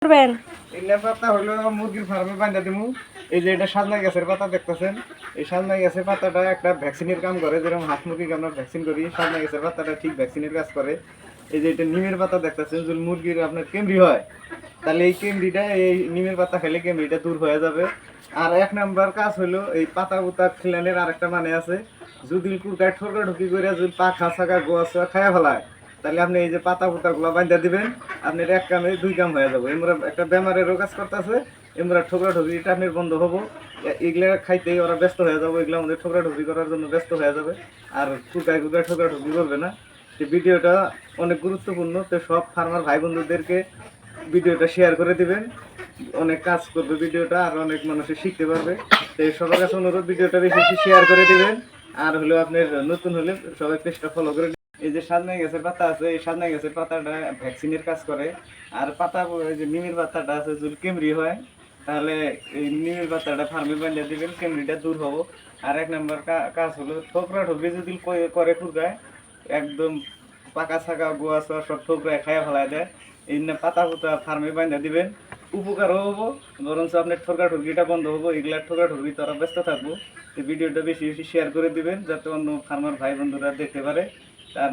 করবেন? এগুলা পাতা হলো মুরগির ফার্মে বান্ধা দিমু। এই যে এটা সাজনা গাছের পাতা দেখতেছেন, এই সাজনা গাছের পাতাটা একটা ভ্যাকসিনের কাম করে, যেরকম হাঁস মুরগিকে আমরা ভ্যাকসিন করি, সাজনা গাছের পাতাটা ঠিক ভ্যাকসিনের কাজ করে। এই যে এটা নিমের পাতা দেখতেছেন, যদি মুরগির আপনার কেমড়ি হয় তাহলে এই কেমড়িটা এই নিমের পাতা খেলে কেমড়িটা দূর হয়ে যাবে। আর এক নাম্বার কাজ হলো এই পাতা পুতা খিলানের আরেকটা মানে আছে, যদি কুরকায় ঠোকা ঠুকি করে যদি পাখা ছাকা গোয়া ছোয়া খায়া ফেলায়, তাহলে আপনি এই যে পাতা পুতাগুলো বান্ধা দিবেন, আপনার এক কামে দুই কাম হয়ে যাবে। এমরা একটা বেমারেরও কাজ করতেছে, এমরা ঠোকরা ঠুকরিটা আপনার বন্ধ হবো। এগুলা খাইতেই ওরা ব্যস্ত হয়ে যাবে, এগুলো আমাদের ঠোকরা ঠুকরি করার জন্য ব্যস্ত হয়ে যাবে। আর কুরকায় কুরকায় ঠোকরা ঠুকরি করবে না। এই ভিডিওটা অনেক গুরুত্বপূর্ণ, তো সব ফার্মার ভাই বন্ধুদেরকে ভিডিওটা শেয়ার করে দিবেন। অনেক কাজ করবে ভিডিওটা, আর অনেক মানুষের শিখতে পারবে। তো সবার কাছে অনুরোধ, ভিডিওটা বেশি বেশি শেয়ার করে দিবেন। আর হলো আপনার নতুন হলে সবাই পেজটা ফলো করে। এই যে সাজনা গাছের পাতা আছে, এই সাজনা গাছের পাতাটা ভ্যাকসিনের কাজ করে। আর পাতা ওই যে নিমের পাতাটা আছে, যদি কেমড়ি হয় তাহলে এই নিমের পাতাটা ফার্মে বানিয়ে দিবেন, কেমড়িটা দূর হবো। আর এক নম্বর কাজ হলো ঠোকরা ঠোকরি যদি করে খুরগায় একদম পাকা ছাকা গোয়া ছোয়া সব ঠোকরায় খাইয়া ফেলায় দেয়, এই না পাতা পুতা ফার্মে বানিয়ে দিবেন, উপকারও হবো, বরঞ্চ আপনার ঠোকা ঠুকরিটা বন্ধ হবো। এগুলা ঠোকা ঠুকরি তারা ব্যস্ত থাকবো। এই ভিডিওটা বেশি বেশি শেয়ার করে দিবেন, যাতে অন্য ফার্মার ভাই বন্ধুরা দেখতে পারে। আর